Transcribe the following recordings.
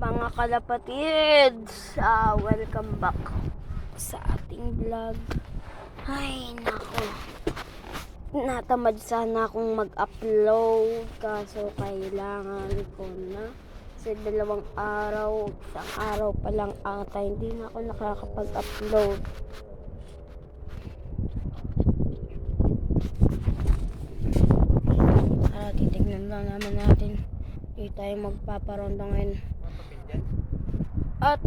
Mga kalapatids, welcome back sa ating vlog. Ay, nako. Natamad sana akong mag-upload kaso kailangan ko na. Sa 2 araw, isang araw pa lang ata, hindi na ako nakakapag-upload. Titignan lang naman natin. Hindi tayo magpaparonda ngayon. At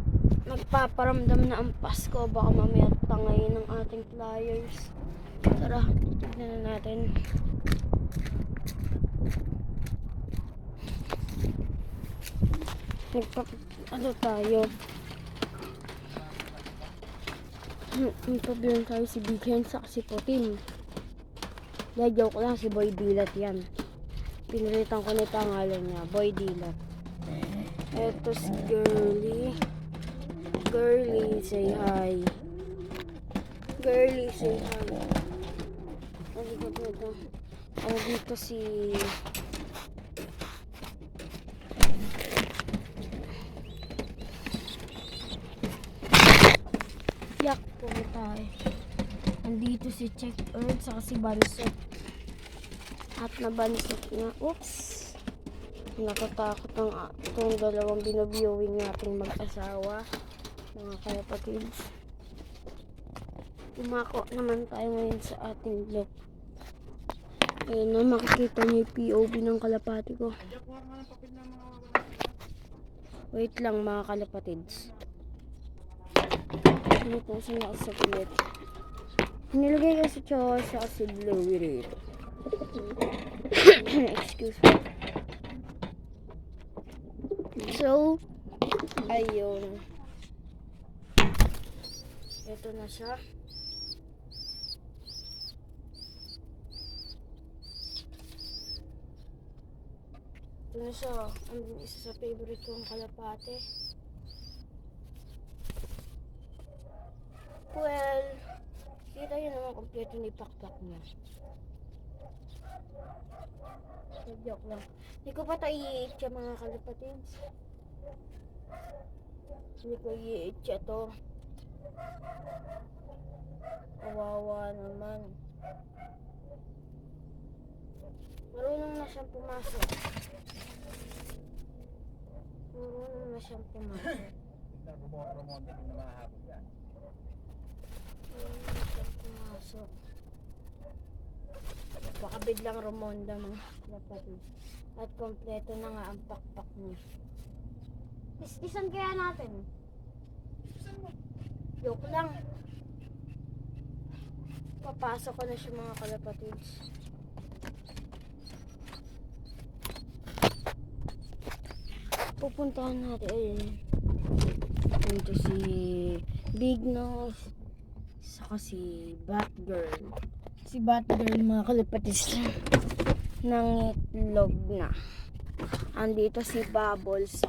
magpaparamdam na ang Pasko. Baka mamaya tangayin ng ating flyers. Tara, tignan na natin. Ano tayo? Nagpabilang tayo si Big Hands sa si Putin. Joke lang, si Boy Dilat yan. Pinalitan ko nito ang ngalan niya, Boy Dilat. Eto si Girly. Girly, say hi. Girly, say hi. Ano dito si... Yak po tayo. Andito si Check Earth saka si Bansot. At nabansot niya. Oops! Nakatakot ang itong dalawang binabiewing nating mag-asawa. Mga kalapatids. Umako naman tayo ngayon sa ating vlog. Ayun na, makikita niyo yung POV ng kalapati ko. Wait lang mga kalapatids. Pinutusan na sa pilit. Nilagay ko sa acid Louis rito. Excuse me. So, ayun. Ito na siya. Ito na siya. Ang isa sa favorite kong kalapate. Well, kita yun naman kompleto ni pakpak niya. So, joke lang. Hindi ko pa ito i-eat siya mga kalapatids. Hindi ko i-eat siya to. Kawawa naman. Marunong na siyang pumasok. Marunong na siyang pumasok. Baka biglang rumonda mga kapatid. At kompleto na nga ang pakpak niya. Isan kaya natin? Joke lang. Papasok ko na siya mga kalapatids. Pupuntahan natin. Ayun. Ito si Big Nose. Saka si Batgirl. Si Batgirl mga kalapatids ng itlog na. Andito si Bubbles.